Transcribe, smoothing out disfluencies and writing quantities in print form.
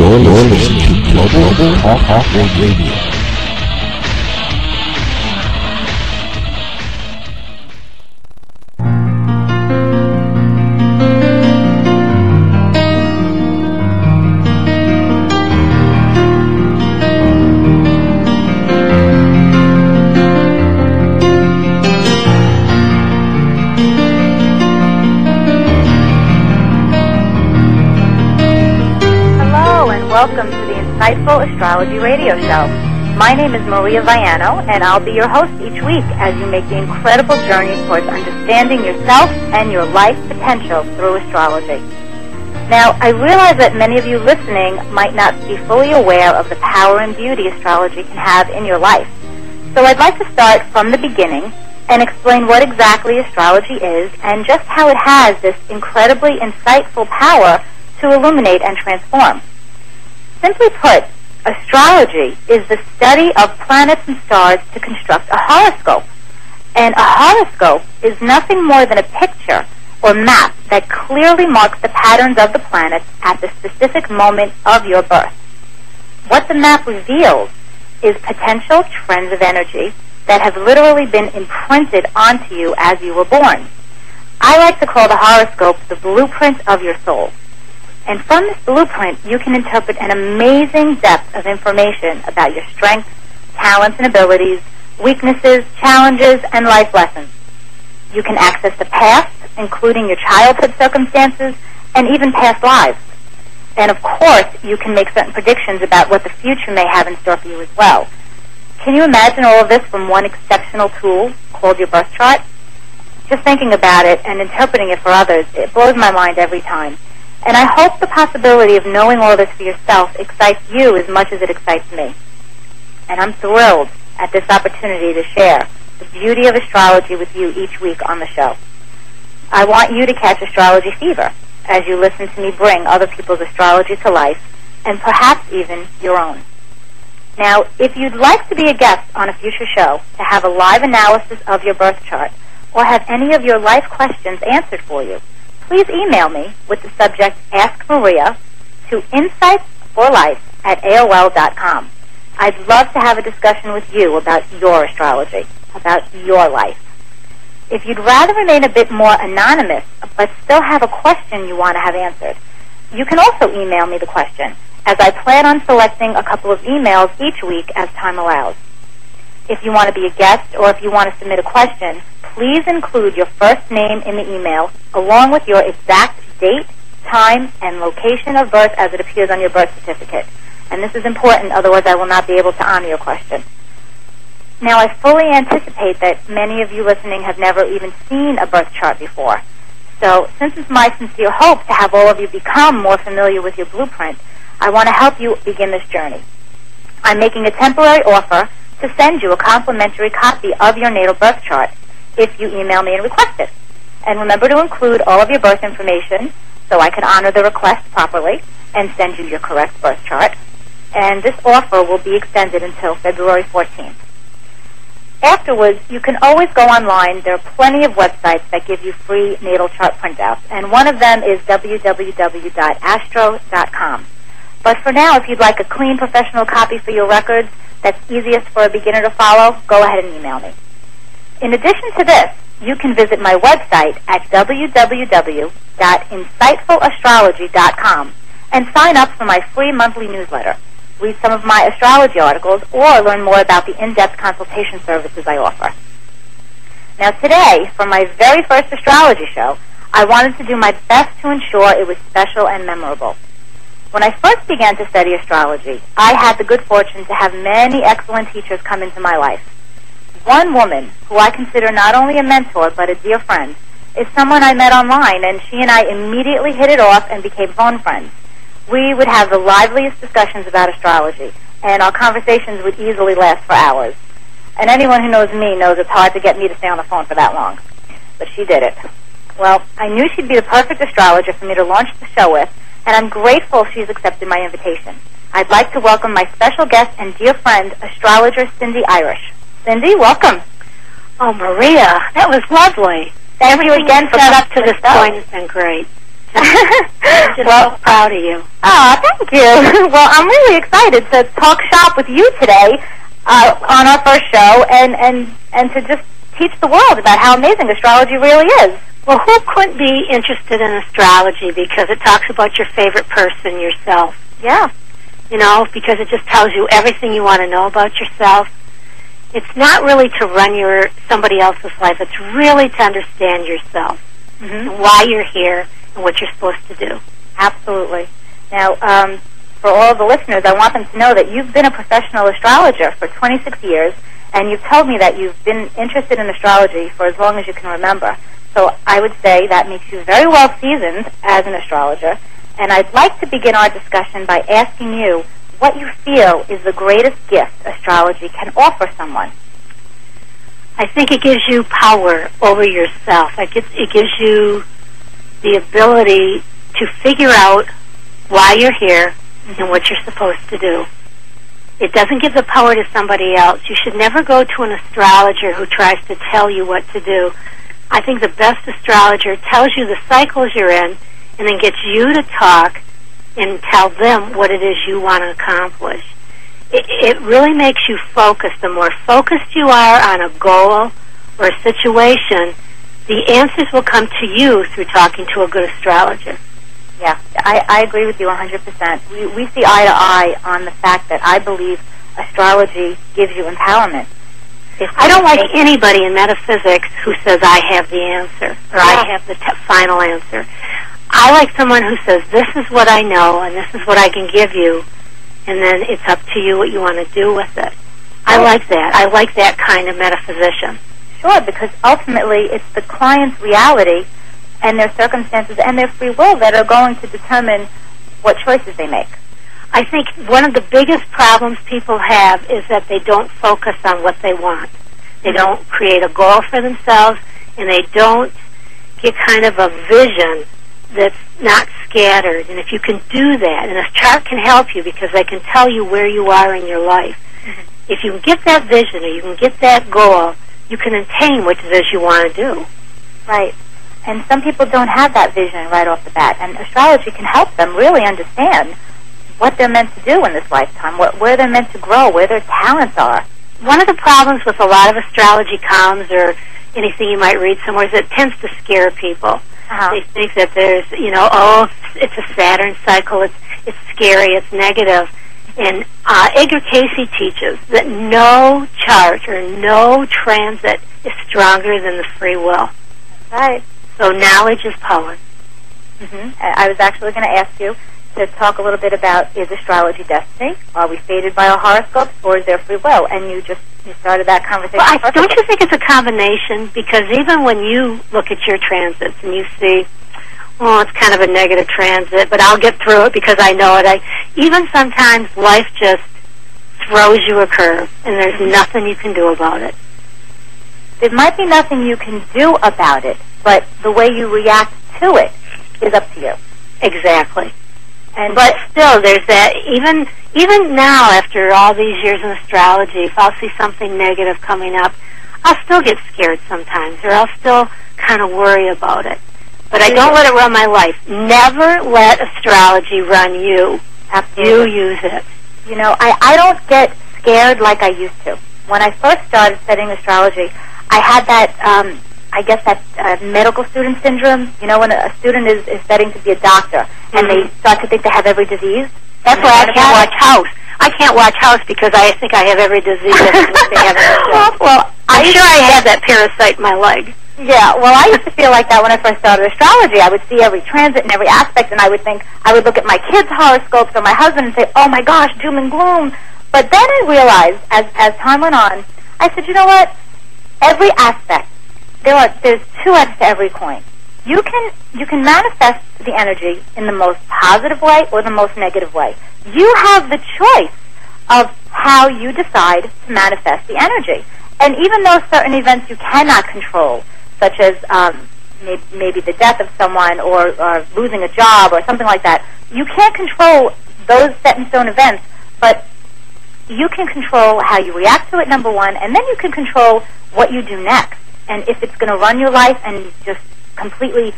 You're listening to Global Talk Radio. Welcome to the Insightful Astrology Radio Show. My name is Maria Viano, and I'll be your host each week as you make the incredible journey towards understanding yourself and your life potential through astrology. Now, I realize that many of you listening might not be fully aware of the power and beauty astrology can have in your life. So I'd like to start from the beginning and explain what exactly astrology is and just how it has this incredibly insightful power to illuminate and transform. Simply put, astrology is the study of planets and stars to construct a horoscope. And a horoscope is nothing more than a picture or map that clearly marks the patterns of the planets at the specific moment of your birth. What the map reveals is potential trends of energy that have literally been imprinted onto you as you were born. I like to call the horoscope the blueprint of your soul. And from this blueprint, you can interpret an amazing depth of information about your strengths, talents and abilities, weaknesses, challenges, and life lessons. You can access the past, including your childhood circumstances, and even past lives. And of course, you can make certain predictions about what the future may have in store for you as well. Can you imagine all of this from one exceptional tool called your birth chart? Just thinking about it and interpreting it for others, it blows my mind every time. And I hope the possibility of knowing all this for yourself excites you as much as it excites me. And I'm thrilled at this opportunity to share the beauty of astrology with you each week on the show. I want you to catch astrology fever as you listen to me bring other people's astrology to life, and perhaps even your own. Now, if you'd like to be a guest on a future show to have a live analysis of your birth chart or have any of your life questions answered for you, please email me with the subject Ask Maria to insightsforlife@AOL.com. I'd love to have a discussion with you about your astrology, about your life. If you'd rather remain a bit more anonymous but still have a question you want to have answered, you can also email me the question, as I plan on selecting a couple of emails each week as time allows. If you want to be a guest or if you want to submit a question, please include your first name in the email along with your exact date, time, and location of birth as it appears on your birth certificate. And this is important, otherwise I will not be able to honor your question. Now, I fully anticipate that many of you listening have never even seen a birth chart before. So, since it's my sincere hope to have all of you become more familiar with your blueprint, I want to help you begin this journey. I'm making a temporary offer to send you a complimentary copy of your natal birth chart if you email me and request it. And remember to include all of your birth information so I can honor the request properly and send you your correct birth chart. And this offer will be extended until February 14th. Afterwards, you can always go online. There are plenty of websites that give you free natal chart printouts, and one of them is www.astro.com. But for now, if you'd like a clean professional copy for your records that's easiest for a beginner to follow, go ahead and email me. In addition to this, you can visit my website at www.insightfulastrology.com and sign up for my free monthly newsletter, read some of my astrology articles, or learn more about the in-depth consultation services I offer. Now today, for my very first astrology show, I wanted to do my best to ensure it was special and memorable. When I first began to study astrology, I had the good fortune to have many excellent teachers come into my life. One woman, who I consider not only a mentor but a dear friend, is someone I met online, and she and I immediately hit it off and became phone friends. We would have the liveliest discussions about astrology, and our conversations would easily last for hours. And anyone who knows me knows it's hard to get me to stay on the phone for that long. But she did it. Well, I knew she'd be the perfect astrologer for me to launch the show with, and I'm grateful she's accepted my invitation. I'd like to welcome my special guest and dear friend, astrologer Cindy Irish. Cindy, welcome. Oh, Maria, that was lovely. Thank you again for coming up to this point. It's been great. I'm just so proud of you. Oh, thank you. Well, I'm really excited to talk shop with you today on our first show and to just teach the world about how amazing astrology really is. Well, who couldn't be interested in astrology because it talks about your favorite person, yourself? Yeah. You know, because it just tells you everything you want to know about yourself. It's not really to run somebody else's life. It's really to understand yourself and why you're here and what you're supposed to do. Absolutely. Now, for all the listeners, I want them to know that you've been a professional astrologer for 26 years, and you've told me that you've been interested in astrology for as long as you can remember. So I would say that makes you very well seasoned as an astrologer, and I'd like to begin our discussion by asking you what you feel is the greatest gift astrology can offer someone. I think it gives you power over yourself. It gives you the ability to figure out why you're here and what you're supposed to do. It doesn't give the power to somebody else. You should never go to an astrologer who tries to tell you what to do. I think the best astrologer tells you the cycles you're in and then gets you to talk and tell them what it is you want to accomplish. It really makes you focused. The more focused you are on a goal or a situation, the answers will come to you through talking to a good astrologer. Yeah, I agree with you 100%. We see eye to eye on the fact that I believe astrology gives you empowerment. I don't like anybody in metaphysics who says, I have the answer, or I have the final answer. I like someone who says, this is what I know, and this is what I can give you, and then it's up to you what you want to do with it. I like that. I like that kind of metaphysician. Sure, because ultimately it's the client's reality and their circumstances and their free will that are going to determine what choices they make. I think one of the biggest problems people have is that they don't focus on what they want. They don't create a goal for themselves, and they don't get kind of a vision that's not scattered. And if you can do that, and a chart can help you because they can tell you where you are in your life. If you can get that vision or you can get that goal, you can attain what it is you want to do. Right. And some people don't have that vision right off the bat, and astrology can help them really understand what they're meant to do in this lifetime, where they're meant to grow, where their talents are. One of the problems with a lot of astrology columns or anything you might read somewhere is it tends to scare people. They think that there's, it's a Saturn cycle, it's scary, it's negative. And Edgar Cayce teaches that no chart or no transit is stronger than the free will. Right. So knowledge is power. I was actually going to ask you to talk a little bit about, is astrology destiny? Are we fated by our horoscopes, or is there free will? And you started that conversation. Well, don't you think it's a combination? Because even when you look at your transits and you see, it's kind of a negative transit, but I'll get through it because I know it. Even sometimes life just throws you a curve, and there's nothing you can do about it. There might be nothing you can do about it, but the way you react to it is up to you. Exactly. But still, there's that, even now, after all these years in astrology, if I'll see something negative coming up, I'll still get scared sometimes, or I'll still kind of worry about it. But I don't let it run my life. Never let astrology run you. Absolutely. You use it. I don't get scared like I used to. When I first started studying astrology, I had that, that medical student syndrome. When a student is studying to be a doctor and they start to think they have every disease. That's why I can't watch House. I can't watch House because I think I have every disease that they have. Well, I'm sure I had that parasite in my leg. Yeah, well, I used to feel like that when I first started astrology. I would see every transit and every aspect, and I would look at my kids' horoscopes or my husband and say, oh my gosh, doom and gloom. But then I realized, as time went on, I said, you know what? Every aspect, there's two ends to every coin. You can manifest the energy in the most positive way or the most negative way. You have the choice of how you decide to manifest the energy. And even though certain events you cannot control, such as maybe the death of someone or losing a job or something like that, you can't control those set-in-stone events, but you can control how you react to it, number one, and then you can control what you do next. And if it's going to run your life and just completely